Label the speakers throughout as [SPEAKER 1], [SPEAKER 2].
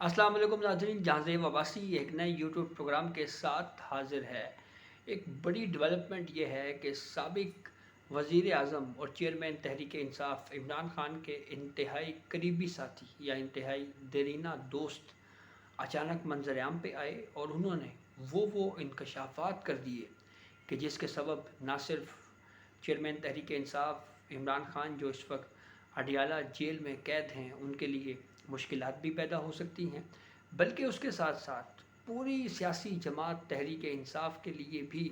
[SPEAKER 1] السلام علیکم ناظرین، جہاں وباسی ایک نئے یوٹیوب پروگرام کے ساتھ حاضر ہے۔ ایک بڑی ڈیولپمنٹ یہ ہے کہ سابق وزیر اعظم اور چیئرمین تحریک انصاف عمران خان کے انتہائی قریبی ساتھی یا انتہائی دیرینہ دوست اچانک منظر عام پہ آئے اور انہوں نے وہ انکشافات کر دیے کہ جس کے سبب نہ صرف چیئرمین تحریک انصاف عمران خان جو اس وقت اڈیالہ جیل میں قید ہیں ان کے لیے مشکلات بھی پیدا ہو سکتی ہیں، بلکہ اس کے ساتھ ساتھ پوری سیاسی جماعت تحریک انصاف کے لیے بھی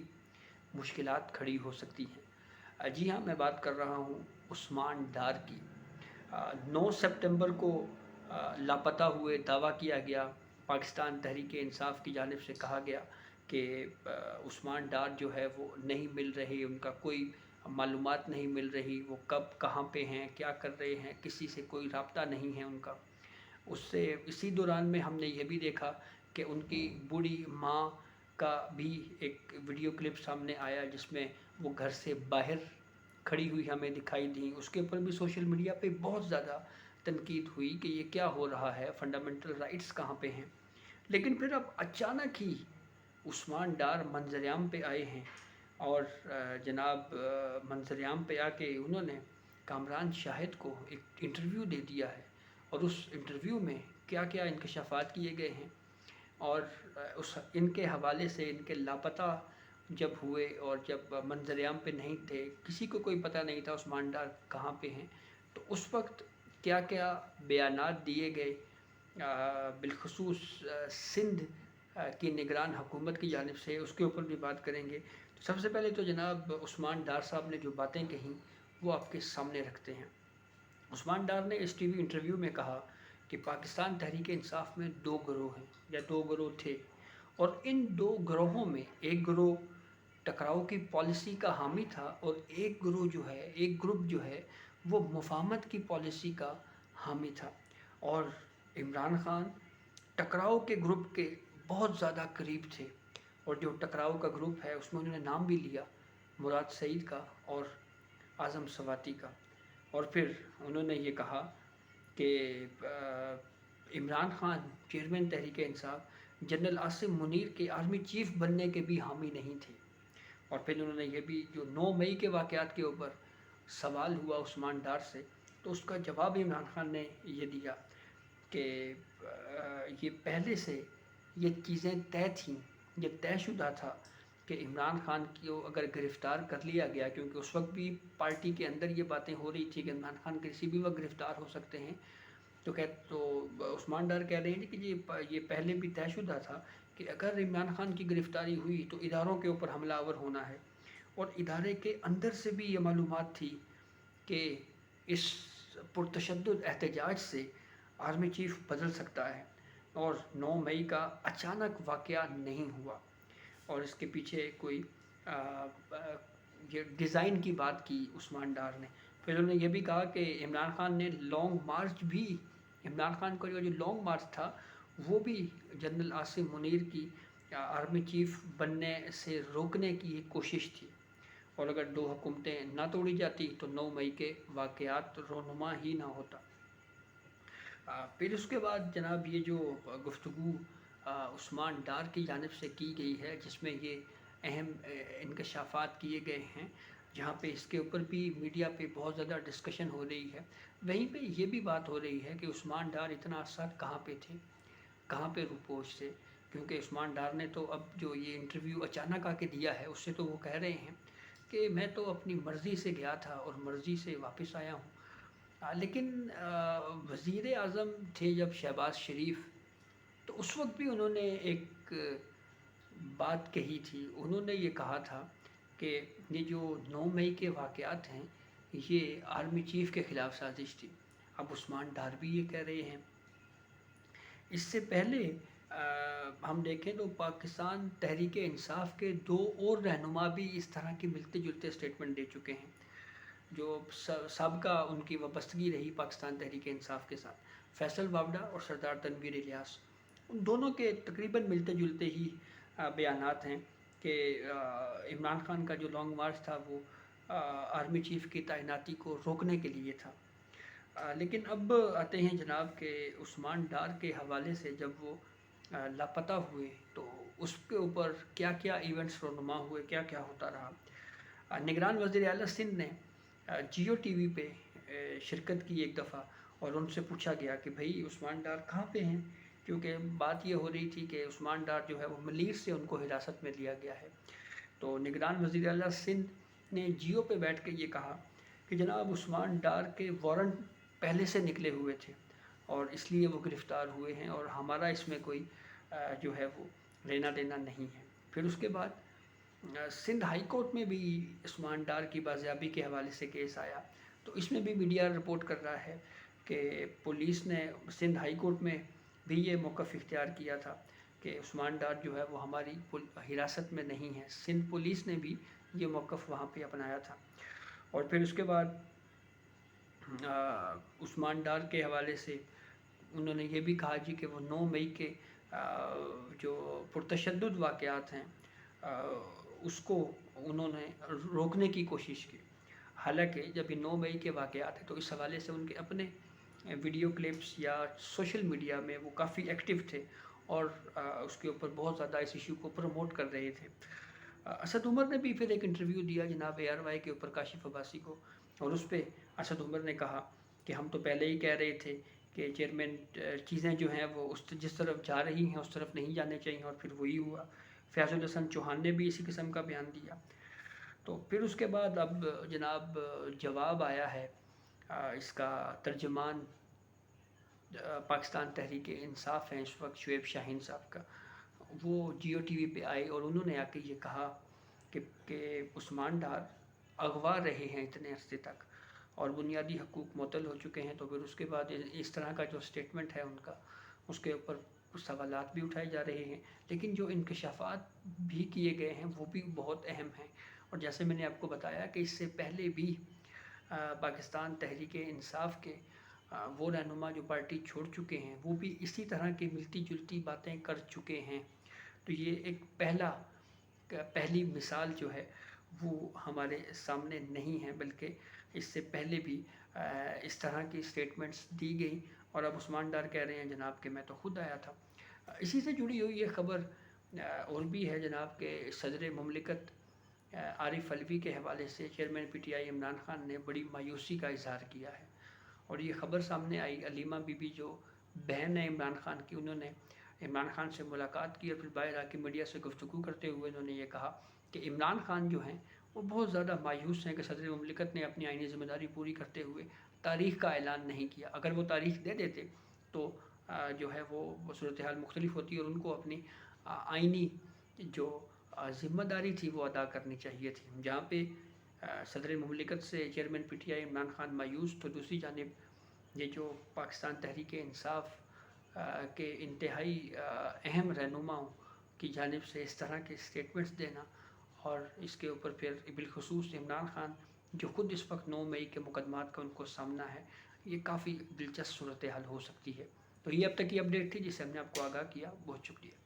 [SPEAKER 1] مشکلات کھڑی ہو سکتی ہیں۔ جی ہاں، میں بات کر رہا ہوں عثمان ڈار کی۔ 9 سپتمبر کو لاپتہ ہوئے دعویٰ کیا گیا، پاکستان تحریک انصاف کی جانب سے کہا گیا کہ عثمان ڈار جو ہے وہ نہیں مل رہے، ان کا کوئی معلومات نہیں مل رہی، وہ کب کہاں پہ ہیں، کیا کر رہے ہیں، کسی سے کوئی رابطہ نہیں ہے ان کا۔ اسی دوران میں ہم نے یہ بھی دیکھا کہ ان کی بوڑھی ماں کا بھی ایک ویڈیو کلپ سامنے آیا جس میں وہ گھر سے باہر کھڑی ہوئی ہمیں دکھائی دیں۔ اس کے اوپر بھی سوشل میڈیا پہ بہت زیادہ تنقید ہوئی کہ یہ کیا ہو رہا ہے، فنڈامنٹل رائٹس کہاں پہ ہیں۔ لیکن پھر اب اچانک ہی عثمان ڈار منظر عام پہ آئے ہیں اور جناب منظر عام پہ آ کے انہوں نے کامران شاہد کو ایک انٹرویو دے دیا ہے، اور اس انٹرویو میں کیا کیا انکشافات کیے گئے ہیں، اور ان کے حوالے سے ان کے لاپتہ جب ہوئے اور جب منظر عام پہ نہیں تھے، کسی کو کوئی پتہ نہیں تھا عثمان ڈار کہاں پہ ہیں، تو اس وقت کیا کیا بیانات دیے گئے، بالخصوص سندھ کی نگران حکومت کی جانب سے، اس کے اوپر بھی بات کریں گے۔ سب سے پہلے تو جناب عثمان ڈار صاحب نے جو باتیں کہیں وہ آپ کے سامنے رکھتے ہیں۔ عثمان ڈار نے اس ٹی وی انٹرویو میں کہا کہ پاکستان تحریک انصاف میں 2 گروہ ہیں یا 2 گروہ تھے، اور ان 2 گروہوں میں ایک گروہ ٹکراؤ کی پالیسی کا حامی تھا، اور ایک گروپ جو ہے وہ مفاہمت کی پالیسی کا حامی تھا، اور عمران خان ٹکراؤ کے گروپ کے بہت زیادہ قریب تھے، اور جو ٹکراؤ کا گروپ ہے اس میں انہوں نے نام بھی لیا مراد سعید کا اور اعظم سواتی کا۔ اور پھر انہوں نے یہ کہا کہ عمران خان چیئرمین تحریک انصاف جنرل عاصم منیر کے آرمی چیف بننے کے بھی حامی نہیں تھے۔ اور پھر انہوں نے یہ بھی جو 9 مئی کے واقعات کے اوپر سوال ہوا عثمان ڈار سے، تو اس کا جواب عمران خان نے یہ دیا کہ یہ پہلے سے یہ چیزیں طے تھیں، یہ طے شدہ تھا کہ عمران خان کو اگر گرفتار کر لیا گیا، کیونکہ اس وقت بھی پارٹی کے اندر یہ باتیں ہو رہی تھی کہ عمران خان کسی بھی وقت گرفتار ہو سکتے ہیں، تو عثمان ڈار کہہ رہے ہیں کہ یہ پہلے بھی طے شدہ تھا کہ اگر عمران خان کی گرفتاری ہوئی تو اداروں کے اوپر حملہ آور ہونا ہے، اور ادارے کے اندر سے بھی یہ معلومات تھی کہ اس پرتشدد احتجاج سے آرمی چیف بدل سکتا ہے، اور 9 مئی کا اچانک واقعہ نہیں ہوا، اور اس کے پیچھے کوئی یہ ڈیزائن کی بات کی عثمان ڈار نے۔ پھر انہوں نے یہ بھی کہا کہ عمران خان نے لانگ مارچ بھی، عمران خان کا جو لانگ مارچ تھا وہ بھی جنرل عاصم منیر کی آرمی چیف بننے سے روکنے کی ایک کوشش تھی، اور اگر 2 حکومتیں نہ توڑی جاتی تو 9 مئی کے واقعات رونما ہی نہ ہوتا۔ پھر اس کے بعد جناب یہ جو گفتگو عثمان ڈار کی جانب سے کی گئی ہے، جس میں یہ اہم انکشافات کیے گئے ہیں، جہاں پہ اس کے اوپر بھی میڈیا پہ بہت زیادہ ڈسکشن ہو رہی ہے، وہیں پہ یہ بھی بات ہو رہی ہے کہ عثمان ڈار اتنا عرصہ کہاں پہ تھے، کہاں پہ روپوش تھے، کیونکہ عثمان ڈار نے تو اب جو یہ انٹرویو اچانک آ کے دیا ہے اس سے تو وہ کہہ رہے ہیں کہ میں تو اپنی مرضی سے گیا تھا اور مرضی سے واپس آیا ہوں۔ لیکن وزیر اعظم تھے جب شہباز شریف، تو اس وقت بھی انہوں نے ایک بات کہی تھی، انہوں نے یہ کہا تھا کہ یہ جو 9 مئی کے واقعات ہیں یہ آرمی چیف کے خلاف سازش تھی۔ اب عثمان ڈار بھی یہ کہہ رہے ہیں۔ اس سے پہلے ہم دیکھیں تو پاکستان تحریک انصاف کے 2 اور رہنما بھی اس طرح کی ملتے جلتے اسٹیٹمنٹ دے چکے ہیں، جو سابقہ ان کی وابستگی رہی پاکستان تحریک انصاف کے ساتھ، فیصل وابڈا اور سردار تنویر الیاس۔ ان دونوں کے تقریباً ملتے جلتے ہی بیانات ہیں کہ عمران خان کا جو لانگ مارچ تھا وہ آرمی چیف کی تعیناتی کو روکنے کے لیے تھا۔ لیکن اب آتے ہیں جناب کہ عثمان ڈار کے حوالے سے جب وہ لاپتہ ہوئے تو اس کے اوپر کیا کیا ایونٹس رونما ہوئے، کیا کیا ہوتا رہا۔ نگران وزیر اعلیٰ سندھ نے جیو ٹی وی پہ شرکت کی ایک دفعہ، اور ان سے پوچھا گیا کہ بھائی عثمان ڈار کہاں پہ ہیں، کیونکہ بات یہ ہو رہی تھی کہ عثمان ڈار جو ہے وہ ملیر سے ان کو حراست میں لیا گیا ہے۔ تو نگران وزیر اعلیٰ سندھ نے جیو پہ بیٹھ کے یہ کہا کہ جناب عثمان ڈار کے وارنٹ پہلے سے نکلے ہوئے تھے اور اس لیے وہ گرفتار ہوئے ہیں، اور ہمارا اس میں کوئی جو ہے وہ لینا دینا نہیں ہے۔ پھر اس کے بعد سندھ ہائی کورٹ میں بھی عثمان ڈار کی بازیابی کے حوالے سے کیس آیا، تو اس میں بھی میڈیا رپورٹ کر رہا ہے کہ پولیس نے سندھ ہائی کورٹ میں بھی یہ موقف اختیار کیا تھا کہ عثمان ڈار جو ہے وہ ہماری حراست میں نہیں ہے۔ سندھ پولیس نے بھی یہ موقف وہاں پہ اپنایا تھا۔ اور پھر اس کے بعد عثمان ڈار کے حوالے سے انہوں نے یہ بھی کہا جی کہ وہ 9 مئی کے جو پرتشدد واقعات ہیں اس کو انہوں نے روکنے کی کوشش کی۔ حالانکہ جب یہ 9 مئی کے واقعات ہیں تو اس حوالے سے ان کے اپنے ویڈیو کلپس یا سوشل میڈیا میں وہ کافی ایکٹیو تھے اور اس کے اوپر بہت زیادہ اس ایشو کو پروموٹ کر رہے تھے۔ اسد عمر نے بھی پھر ایک انٹرویو دیا جناب ARY کے اوپر کاشف عباسی کو، اور اس پہ اسد عمر نے کہا کہ ہم تو پہلے ہی کہہ رہے تھے کہ چیئرمین چیزیں جو ہیں وہ جس طرف جا رہی ہیں اس طرف نہیں جانے چاہیے، اور پھر وہی ہوا۔ فیاض الحسن چوہان نے بھی اسی قسم کا بیان دیا۔ تو پھر اس کے بعد اب جناب جواب آیا ہے اس کا ترجمان پاکستان تحریک انصاف ہیں اس وقت شعیب شاہین صاحب کا، وہ جیو ٹی وی پہ آئے اور انہوں نے آ کے یہ کہا کہ عثمان ڈار اغوا رہے ہیں اتنے عرصے تک اور بنیادی حقوق معطل ہو چکے ہیں۔ تو پھر اس کے بعد اس طرح کا جو سٹیٹمنٹ ہے ان کا، اس کے اوپر کچھ سوالات بھی اٹھائے جا رہے ہیں، لیکن جو انکشافات بھی کیے گئے ہیں وہ بھی بہت اہم ہیں۔ اور جیسے میں نے آپ کو بتایا کہ اس سے پہلے بھی پاکستان تحریک انصاف کے وہ رہنما جو پارٹی چھوڑ چکے ہیں وہ بھی اسی طرح کی ملتی جلتی باتیں کر چکے ہیں۔ تو یہ ایک پہلی مثال جو ہے وہ ہمارے سامنے نہیں ہے، بلکہ اس سے پہلے بھی اس طرح کی سٹیٹمنٹس دی گئی، اور اب عثمان ڈار کہہ رہے ہیں جناب کہ میں تو خود آیا تھا۔ اسی سے جڑی ہوئی یہ خبر اور بھی ہے جناب کہ صدر مملکت عارف علوی کے حوالے سے چیئرمین PTI عمران خان نے بڑی مایوسی کا اظہار کیا ہے، اور یہ خبر سامنے آئی علیمہ بی بی جو بہن ہے عمران خان کی، انہوں نے عمران خان سے ملاقات کی اور پھر باہر آ کے میڈیا سے گفتگو کرتے ہوئے انہوں نے یہ کہا کہ عمران خان جو ہیں وہ بہت زیادہ مایوس ہیں کہ صدر مملکت نے اپنی آئینی ذمہ داری پوری کرتے ہوئے تاریخ کا اعلان نہیں کیا۔ اگر وہ تاریخ دے دیتے تو جو ہے وہ صورتحال مختلف ہوتی اور ان کو اپنی آئینی جو ذمہ داری تھی وہ ادا کرنی چاہیے تھی۔ جہاں پہ صدر مملکت سے چیئرمین PTI عمران خان مایوس، تو دوسری جانب یہ جو پاکستان تحریک انصاف کے انتہائی اہم رہنماؤں کی جانب سے اس طرح کے سٹیٹمنٹس دینا، اور اس کے اوپر پھر بالخصوص عمران خان جو خود اس وقت 9 مئی کے مقدمات کا ان کو سامنا ہے، یہ کافی دلچسپ صورتحال ہو سکتی ہے۔ تو یہ اب تک کی اپڈیٹ تھی جس سے ہم نے آپ کو آگاہ کیا۔ بہت شکریہ۔